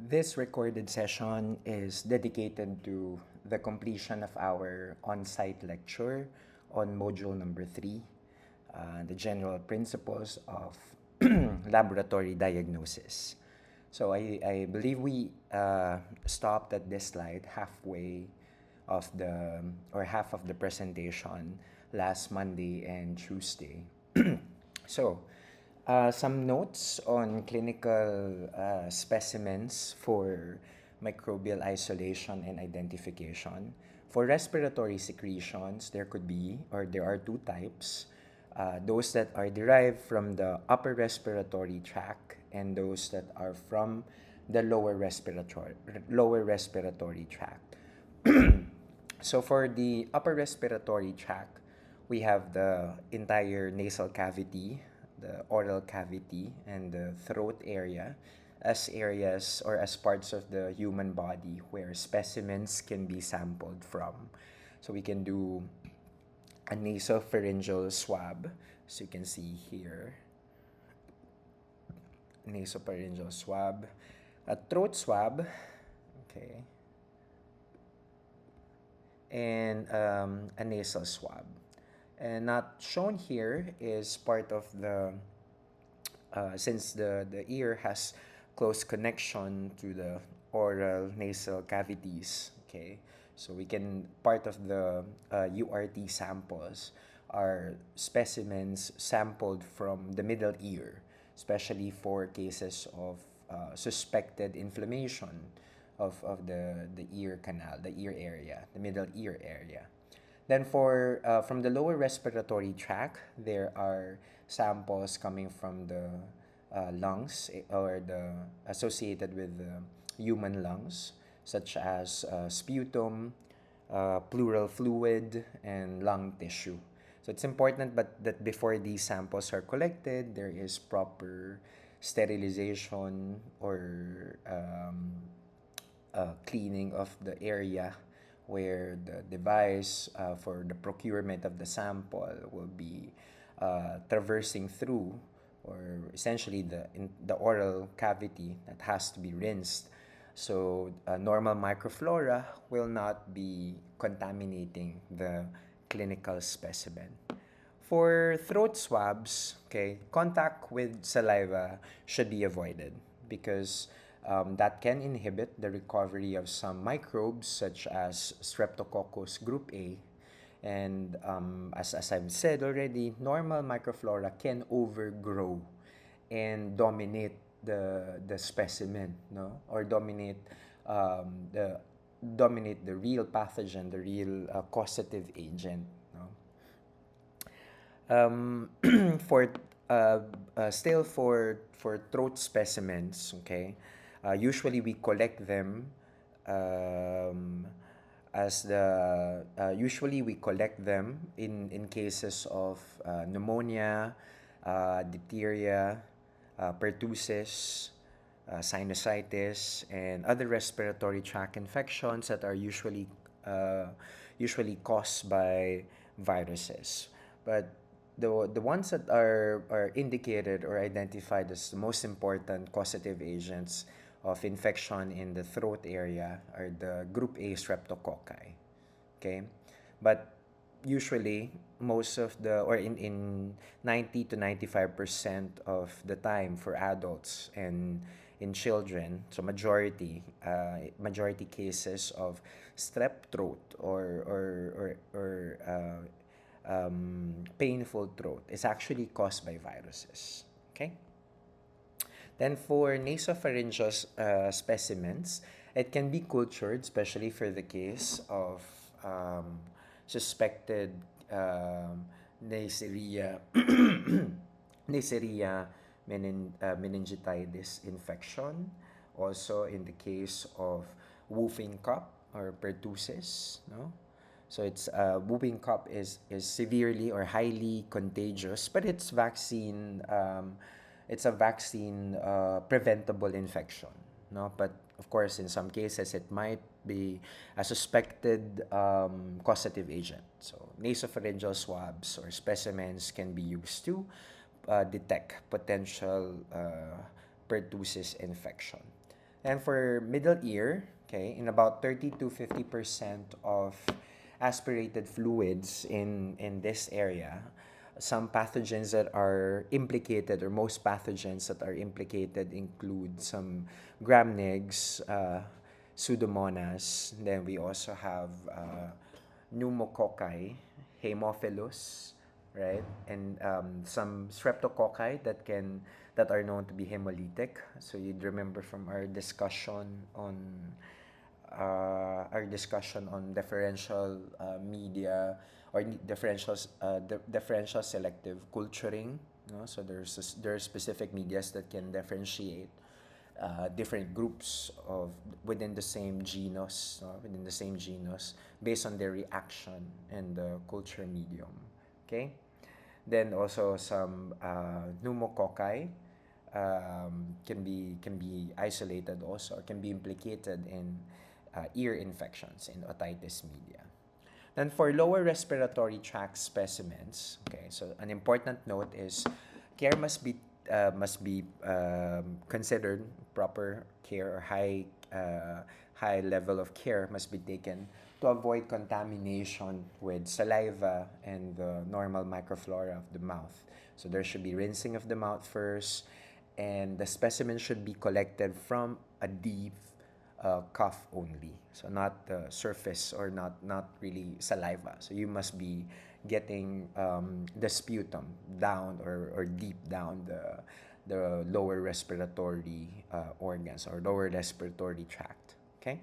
This recorded session is dedicated to the completion of our on-site lecture on module number 3, the general principles of laboratory diagnosis. So I believe we stopped at this slide halfway of the or half of the presentation last Monday and Tuesday. So, some notes on clinical specimens for microbial isolation and identification. For respiratory secretions, there are two types. Those that are derived from the upper respiratory tract and those that are from the lower respiratory tract. So for the upper respiratory tract, we have the entire nasal cavity, the oral cavity, and the throat area as areas or as parts of the human body where specimens can be sampled from. So we can do a nasopharyngeal swab, as you can see here, nasopharyngeal swab, a throat swab, okay, and a nasal swab. And not shown here is part of the since the ear has close connection to the oral nasal cavities. Okay, so we can part of the URT samples are specimens sampled from the middle ear, especially for cases of suspected inflammation of the ear canal, the ear area, the middle ear area. Then for from the lower respiratory tract, there are samples coming from the lungs or the associated with the human lungs, such as sputum, pleural fluid, and lung tissue. So it's important, but that before these samples are collected, there is proper sterilization or cleaning of the area where the device for the procurement of the sample will be traversing through, or essentially the oral cavity that has to be rinsed. So normal microflora will not be contaminating the clinical specimen. For throat swabs, okay, contact with saliva should be avoided because that can inhibit the recovery of some microbes such as Streptococcus group A. And as I've said already, normal microflora can overgrow and dominate the specimen, no, or dominate the real pathogen, the real causative agent, no. Um, for still for throat specimens, okay, usually we collect them um, as the usually we collect them in cases of pneumonia, diphtheria, pertussis, sinusitis, and other respiratory tract infections that are usually caused by viruses. But the ones that are indicated or identified as the most important causative agents of infection in the throat area are the group A streptococci. Okay, but usually most of the or in 90 to 95% of the time for adults and in children, so majority cases of strep throat or painful throat is actually caused by viruses. Okay. Then for nasopharyngeal specimens, it can be cultured, especially for the case of suspected Neisseria, Neisseria meningitis infection. Also in the case of whooping cough or pertussis, no? So it's whooping cough is severely or highly contagious, but it's a vaccine preventable infection, no? But of course, in some cases, it might be a suspected causative agent. So nasopharyngeal swabs or specimens can be used to detect potential pertussis infection. And for middle ear, okay, in about 30 to 50% of aspirated fluids in this area, some pathogens that are implicated, or most pathogens that are implicated, include some gram negs, Pseudomonas. Then we also have pneumococci, Haemophilus, right? And some streptococci that are known to be hemolytic. So you'd remember from our discussion on differential media, or differential selective culturing. So there are specific medias that can differentiate different groups of within the same genus, based on their reaction in the culture medium. Okay, then also some pneumococci can be isolated also, or can be implicated in ear infections in otitis media. Then for lower respiratory tract specimens, okay, so an important note is care must be considered. Proper care, or high level of care must be taken to avoid contamination with saliva and the normal microflora of the mouth. So there should be rinsing of the mouth first, and the specimen should be collected from a deep cough only. So not the surface, or not really saliva. So you must be getting the sputum down, or deep down the lower respiratory organs, or lower respiratory tract. Okay.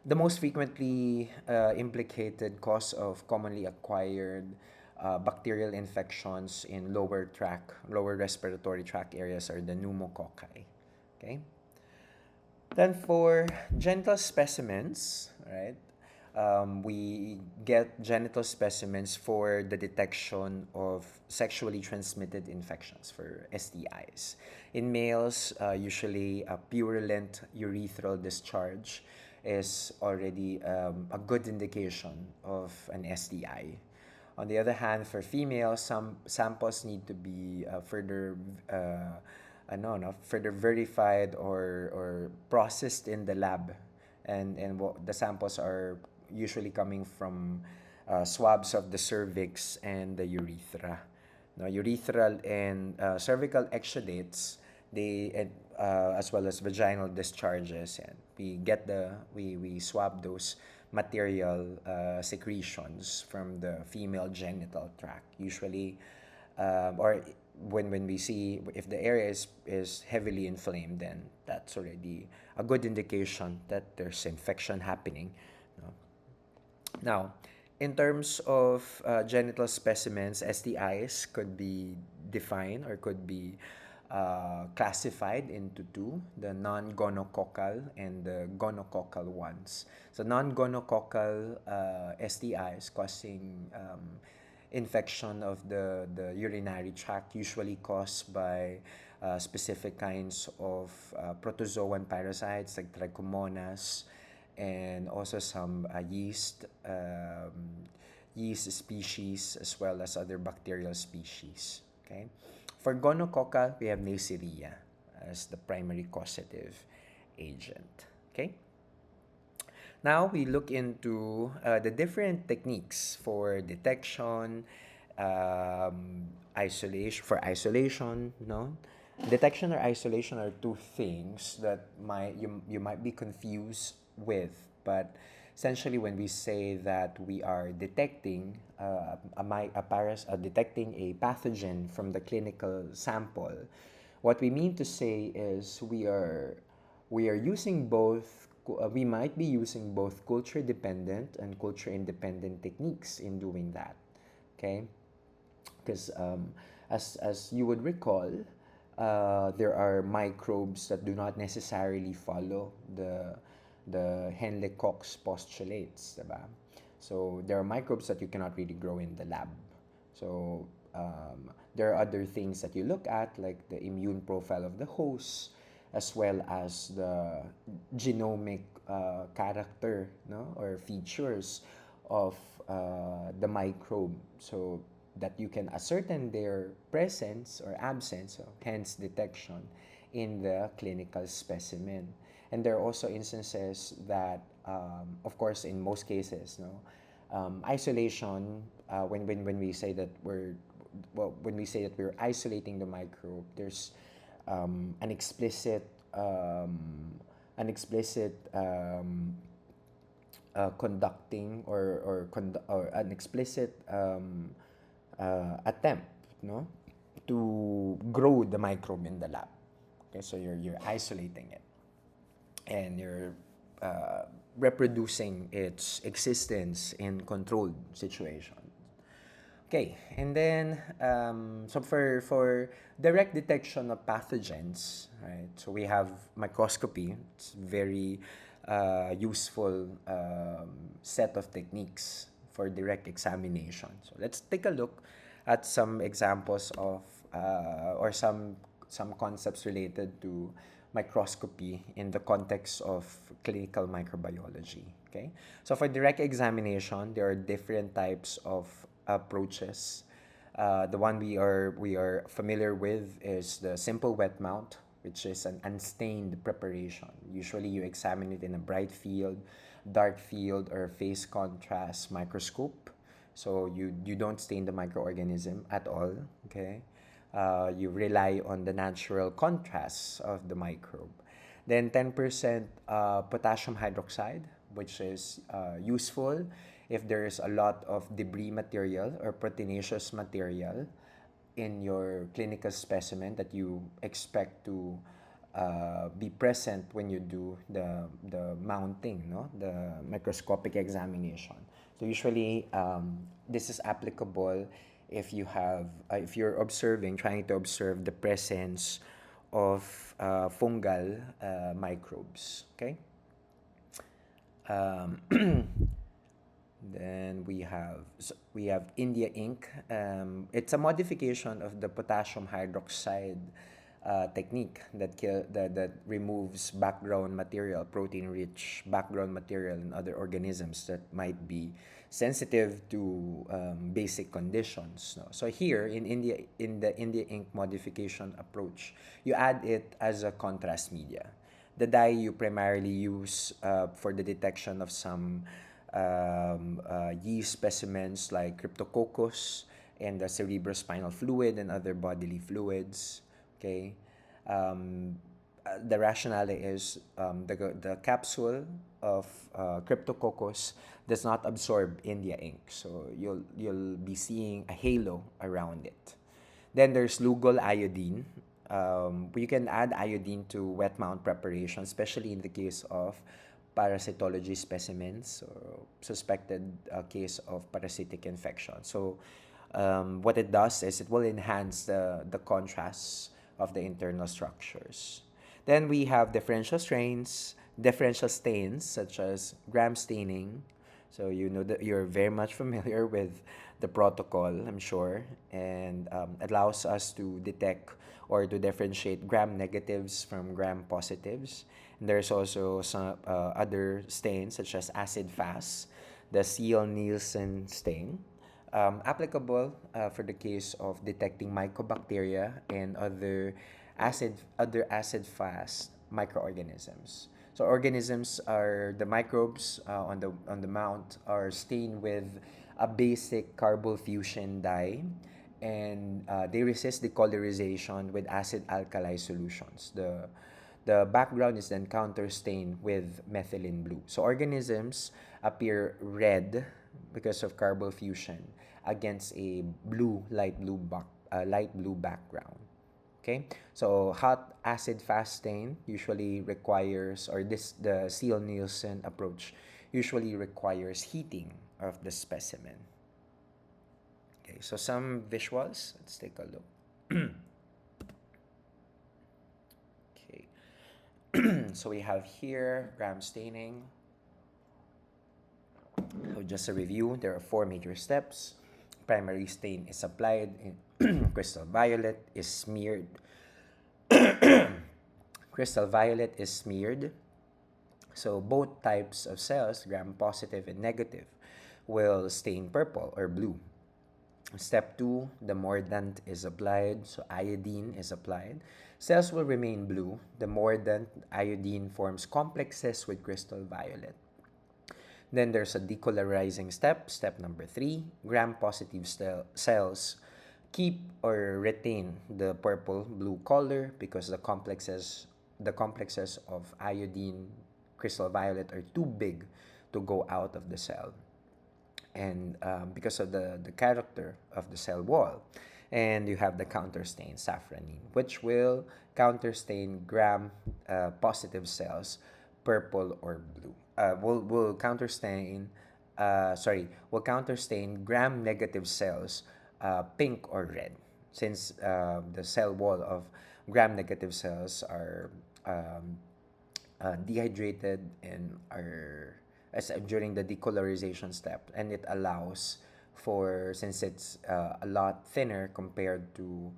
The most frequently implicated cause of commonly acquired bacterial infections in lower respiratory tract areas are the pneumococci. Okay. Then for genital specimens, right? We get genital specimens for the detection of sexually transmitted infections, for STIs. In males, usually a purulent urethral discharge is already a good indication of an STI. On the other hand, for females, some samples need to be further verified, or processed in the lab, and the samples are usually coming from swabs of the cervix and the urethra. No, urethral and cervical exudates, as well as vaginal discharges, and we swab those material secretions from the female genital tract, usually, or when we see if the area is heavily inflamed, then that's already a good indication that there's infection happening. No? Now, in terms of genital specimens, STIs could be defined, or could be classified into two: the non-gonococcal and the gonococcal ones. So non-gonococcal STIs causing infection of the urinary tract, usually caused by specific kinds of protozoan parasites like Trichomonas, and also some yeast species, as well as other bacterial species. Okay. For gonococcal, we have Neisseria as the primary causative agent. Okay. Now we look into the different techniques for detection, isolation. No, detection or isolation are two things that you might be confused with, but essentially, when we say that we are detecting detecting a pathogen from the clinical sample, what we mean to say is we are using both. We might be using both culture dependent and culture independent techniques in doing that. Okay, because as you would recall, there are microbes that do not necessarily follow the Henle-Cox postulates, diba? So there are microbes that you cannot really grow in the lab. So there are other things that you look at, like the immune profile of the host, as well as the genomic character, no, or features of the microbe, so that you can ascertain their presence or absence, so hence detection in the clinical specimen. And there are also instances that, of course, in most cases, no, isolation, when we say that when we say that we're isolating the microbe, there's an explicit um, an explicit conducting or an explicit attempt, no, to grow the microbe in the lab. Okay, so you're isolating it and you're uh, reproducing its existence in controlled situations. Okay, and then so for direct detection of pathogens, right? So we have microscopy. It's very useful set of techniques for direct examination. So let's take a look at some examples of or some concepts related to microscopy in the context of clinical microbiology. Okay, so for direct examination, there are different types of approaches. The one we are familiar with is the simple wet mount, which is an unstained preparation. Usually, you examine it in a bright field, dark field, or phase contrast microscope. So you don't stain the microorganism at all. Okay, you rely on the natural contrast of the microbe. Then 10% potassium hydroxide, which is useful if there's a lot of debris material or proteinaceous material in your clinical specimen that you expect to be present when you do the mounting, no, the microscopic examination. So usually this is applicable if you're trying to observe the presence of fungal microbes. Okay. Um, Then we have India ink. It's a modification of the potassium hydroxide technique that removes background material, protein-rich background material in other organisms that might be sensitive to basic conditions. No? So here in the India ink modification approach, you add it as a contrast media. The dye you primarily use for the detection of some yeast specimens like Cryptococcus and the cerebrospinal fluid and other bodily fluids. Okay. The rationale is the capsule of Cryptococcus does not absorb India ink, so you'll be seeing a halo around it. Then there's Lugol iodine. You can add iodine to wet mount preparation, especially in the case of parasitology specimens or suspected case of parasitic infection. So what it does is it will enhance the contrast of the internal structures. Then we have differential stains such as gram staining. So you know that you're very much familiar with the protocol, I'm sure, and allows us to detect or to differentiate gram negatives from gram positives. And there's also some other stains such as acid fast, the Seal-Nielsen stain, applicable for the case of detecting mycobacteria and other acid fast microorganisms. So organisms are the microbes on the mount are stained with a basic carbyl fusion dye, and they resist decolorization with acid alkali solutions. The background is then counterstained with methylene blue. So organisms appear red because of carbyl fusion against a light blue background. Okay, so hot acid fast stain usually requires, or the Seal-Nielsen approach usually requires heating of the specimen. Okay, so some visuals. Let's take a look. Okay, so we have here gram staining. So just a review, there are 4 major steps. Primary stain is applied in crystal violet is smeared. Crystal violet is smeared. So both types of cells, gram positive and negative, will stain purple or blue. Step 2, the mordant is applied, so iodine is applied. Cells will remain blue. The mordant iodine forms complexes with crystal violet. Then there's a decolorizing step, step number 3. Gram-positive cells keep or retain the purple blue color because the complexes of iodine crystal violet are too big to go out of the cell, and because of the character of the cell wall. And you have the counterstain safranine, which will counterstain gram positive cells purple or blue. Will counterstain, will counterstain gram negative cells pink or red, since the cell wall of gram negative cells are um, dehydrated and are during the decolorization step, and it allows for, since it's a lot thinner compared to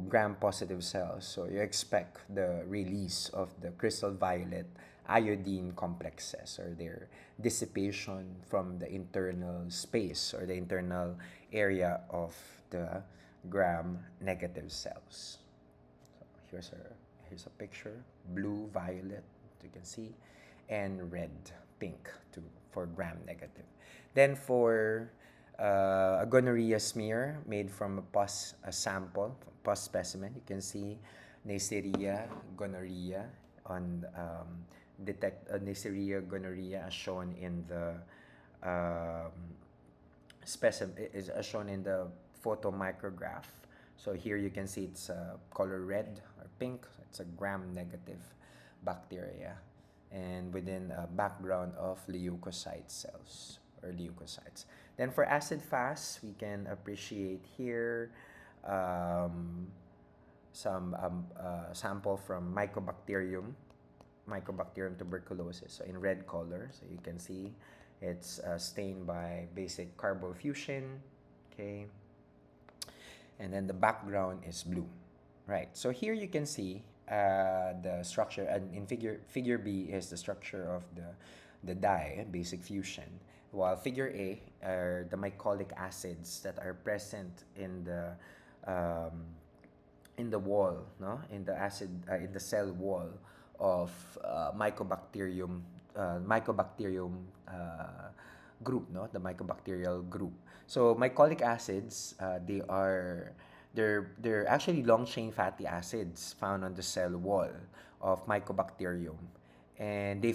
gram positive cells, so you expect the release of the crystal violet iodine complexes, or their dissipation from the internal space or the internal area of the gram negative cells. So here's a picture: blue, violet, you can see, and red, pink for gram negative. Then for a gonorrhea smear made from a sample, pus specimen, you can see Neisseria gonorrhea on Neisseria gonorrhea as shown in the um, specimen is as shown in the photomicrograph. So here you can see it's color red or pink. It's a gram negative bacteria, and within a background of leukocyte cells or leukocytes. Then for acid fast, we can appreciate here um, some sample from Mycobacterium tuberculosis, so in red color. So you can see it's stained by basic carbofuscin, okay? And then the background is blue, right? So here you can see the structure, and in figure B is the structure of the dye, basic fusion, while figure A are the mycolic acids that are present um, in the wall, no, in the acid in the cell wall of mycobacterium group, no, the mycobacterial group. So mycolic acids, they're actually long chain fatty acids found on the cell wall of mycobacterium, and they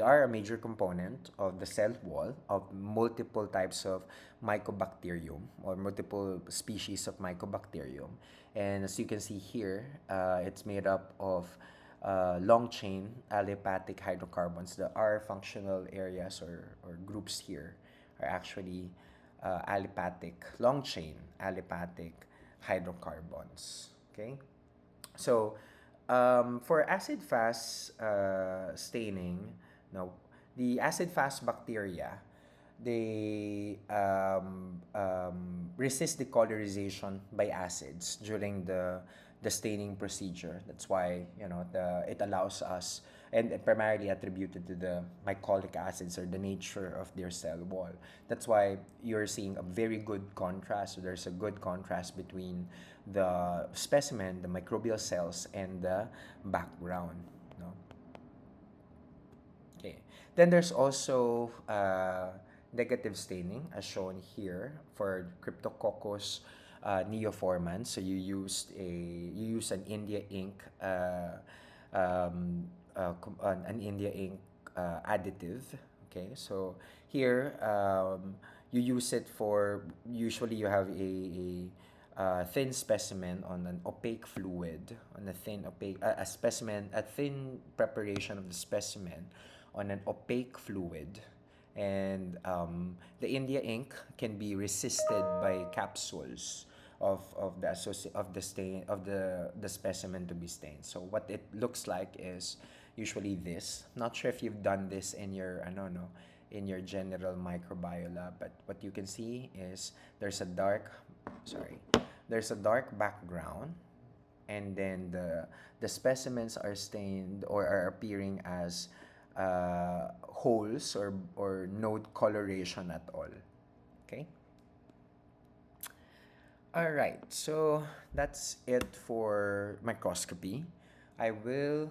are a major component of the cell wall of multiple types of mycobacterium, or multiple species of mycobacterium. And as you can see here, it's made up of long chain aliphatic hydrocarbons. The R functional areas, or groups here, are actually long chain aliphatic hydrocarbons. Okay? So, for acid fast staining, no, the acid fast bacteria, they resist decolorization by acids during the staining procedure. That's why, it allows us, and primarily attributed to the mycolic acids or the nature of their cell wall. That's why you're seeing a very good contrast. So there's a good contrast between the specimen, the microbial cells, and the background. No? Okay. Then there's also negative staining, as shown here for Cryptococcus neoformans. So you use an India ink an India ink additive. Okay, so here you use it for, usually you have a thin specimen on an opaque fluid, on a thin opaque a specimen, a thin preparation of the specimen on an opaque fluid. And the India ink can be resisted by capsules of the stain of the specimen to be stained. So what it looks like is usually this. Not sure if you've done this in your, I don't know, in your general microbiology, but what you can see is sorry, there's a dark background, and then the specimens are stained or are appearing as holes or no coloration at all. Okay? All right, so that's it for microscopy. I will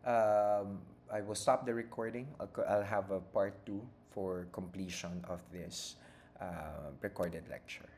I will stop the recording. I'll have a part two for completion of this recorded lecture.